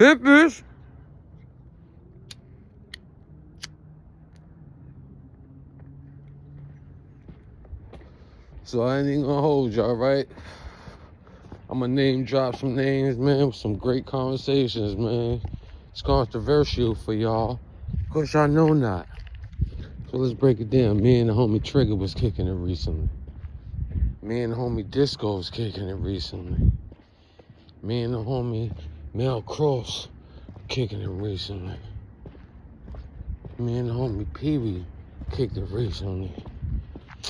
Pimp is. So I ain't even gonna hold y'all, right? I'm gonna name drop some names, man, with some great conversations, man. It's controversial for y'all, because y'all know not. So let's break it down. Me and the homie Trigger was kicking it recently. Me and the homie Disco was kicking it recently. Me and the homie Mel Cross kicking it recently. Me and the homie Pee Wee kicked it recently.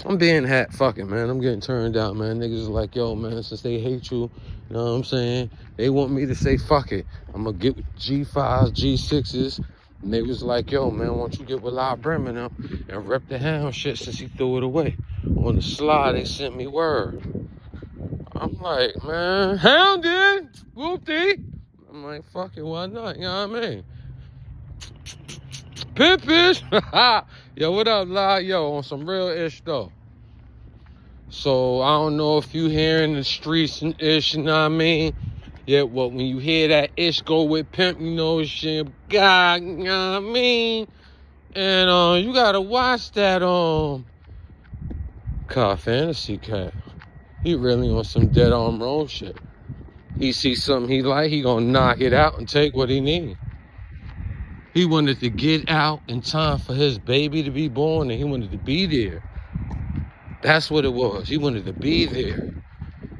I'm being hat fucking, man. I'm getting turned out, man. Niggas is like, yo, man, since they hate you, you know what I'm saying? They want me to say fuck it. I'm gonna get with G5s, G6s. And they was like, yo, man, why don't you get with Brim and rep the hound shit since he threw it away. On the slide, they sent me word. I'm like, man, hounded, whoop-dee. I'm like, fuck it, why not? You know what I mean? Pimp-ish. Yo, what up, La? Yo, on some real ish, though. So, I don't know if you hearing the streets and ish, you know what I mean? Yeah, well, when you hear that ish go with Pimp, you know, shit, God, you know what I mean? And, you gotta watch that, Car Fantasy Cat. He really on some dead arm roll shit. He sees something he like, he gonna knock it out and take what he need. He wanted to get out in time for his baby to be born, and he wanted to be there. That's what it was. He wanted to be there.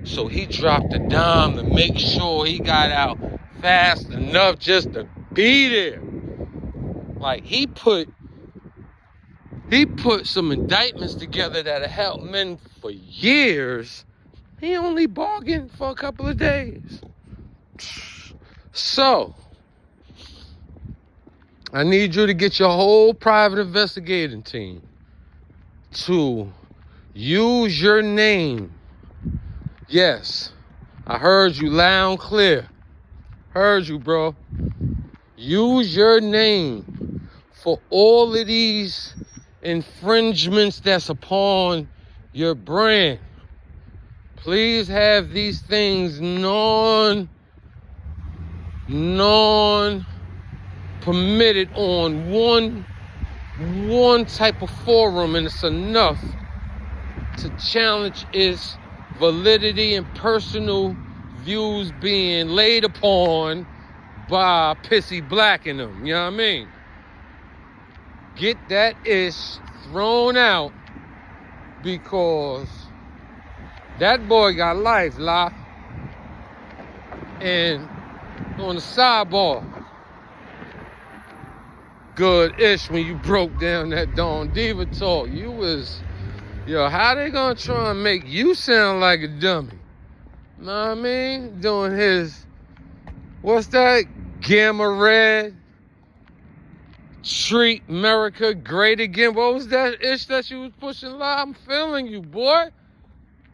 So he dropped a dime to make sure he got out fast enough just to be there. Like, he put some indictments together that'll help men for years. He only bargained for a couple of days. So, I need you to get your whole private investigating team to use your name. Yes, I heard you loud and clear. Heard you, bro. Use your name for all of these infringements that's upon your brand. Please have these things non-permitted on one type of forum, and it's enough to challenge its validity and personal views being laid upon by Pissy Black in them. You know what I mean? Get that ish thrown out, because that boy got life, La. And on the sidebar, good ish when you broke down that Dawn Diva talk. You was, yo, how they gonna try and make you sound like a dummy? Know what I mean? Doing his, what's that? Gamma Red, treat America great again. What was that ish that you was pushing, La? I'm feeling you, boy.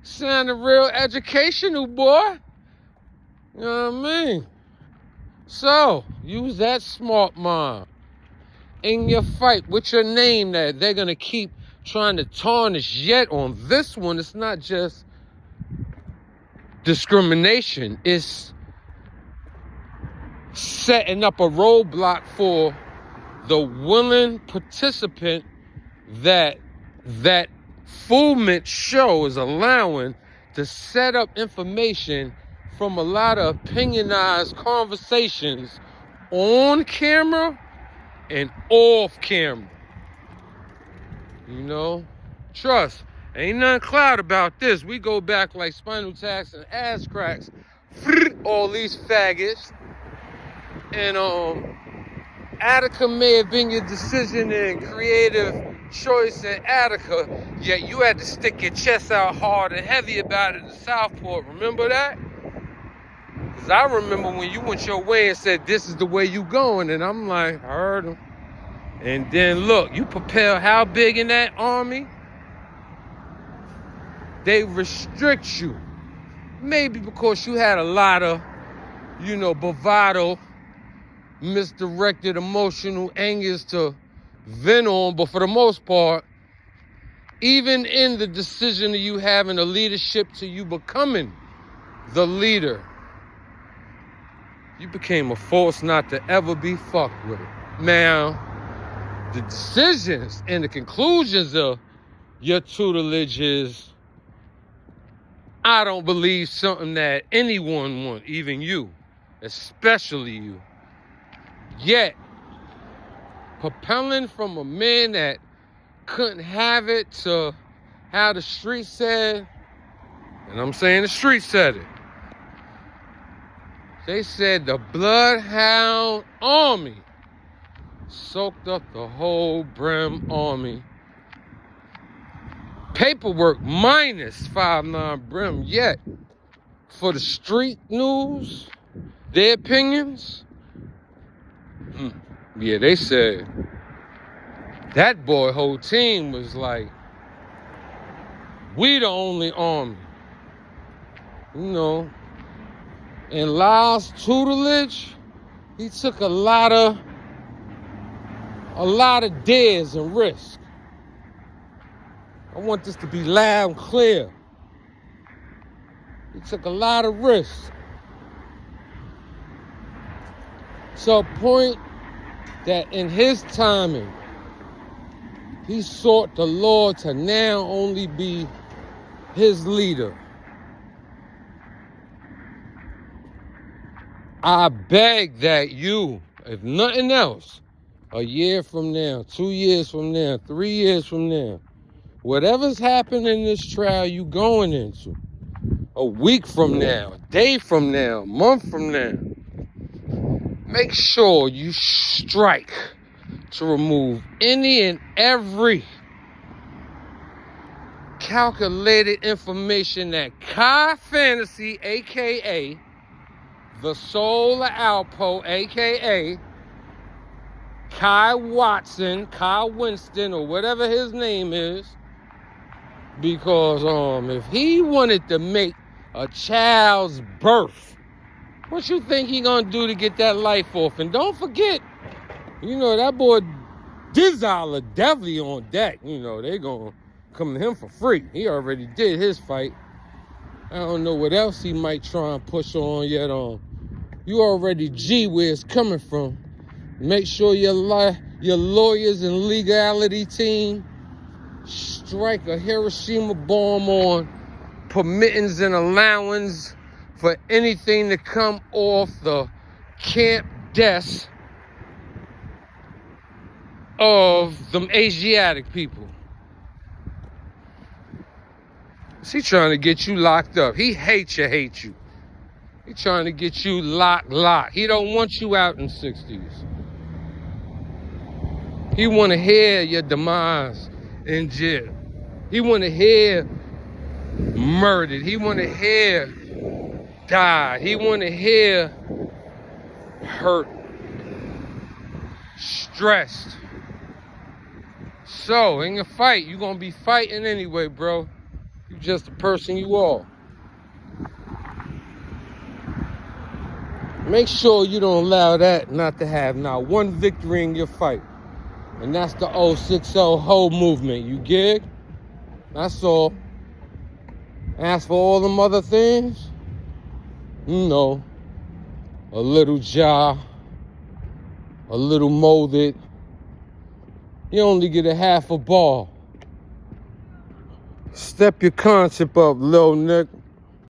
Sounding real educational, boy. You know what I mean? So, use that smart mind in your fight with your name that they're going to keep trying to tarnish. Yet on this one, it's not just discrimination. It's setting up a roadblock for the willing participant that Foolment show is allowing to set up information from a lot of opinionized conversations on camera and off camera. You know, trust, ain't nothing cloud about this. We go back like spinal tacks and ass cracks, all these faggots. And Attica may have been your decision and creative choice in Attica, yet you had to stick your chest out hard and heavy about it in Southport. Remember that? Because I remember when you went your way and said, this is the way you going. And I'm like, I heard him. And then look, you propel how big in that army? They restrict you. Maybe because you had a lot of, bravado, misdirected emotional angers to vent on, but for the most part, even in the decision of you having a leadership to you becoming the leader, You became a force not to ever be fucked with. Now, the decisions and the conclusions of your tutelage is, I don't believe something that anyone wants, even you, especially you. Yet, propelling from a man that couldn't have it to how the street said, and I'm saying the street said it. They said the Bloodhound Army soaked up the whole Brim Army. Paperwork minus 5'9" Brim. Yet, for the street news, their opinions, yeah, they said that boy whole team was like, we the only army. You know, in Lyle's tutelage, he took a lot of dares and risks. I want this to be loud and clear. He took a lot of risks. To a point that in his timing, he sought the Lord to now only be his leader. I beg that you, if nothing else, a year from now, 2 years from now, 3 years from now, whatever's happening in this trial you going into, a week from now, a day from now, a month from now, make sure you strike to remove any and every calculated information that Kai Fantasy, a.k.a. the Soul of Alpo, a.k.a. Kai Watson, Kai Winston, or whatever his name is, because if he wanted to make a child's birth, what you think he gonna do to get that life off? And don't forget, you know, that boy Dizzala definitely on deck. You know, they gonna come to him for free. He already did his fight. I don't know what else he might try and push on yet. You already G where it's coming from. Make sure your lawyers and legality team strike a Hiroshima bomb on permittance and allowance for anything to come off the camp desk of them Asiatic people. He trying to get you locked up. He hate you. He trying to get you locked. He don't want you out in 60s. He want to hear your demise in jail. He want to hear murdered. He want to hear died. He want to hear hurt, stressed. So, in your fight, you're going to be fighting anyway, bro. You're just the person you are. Make sure you don't allow that not to have not one victory in your fight. And that's the 060 whole movement. You gig? That's all. As for all them other things, you know, a little jaw, a little molded. You only get a half a ball. Step your concept up, little Nick.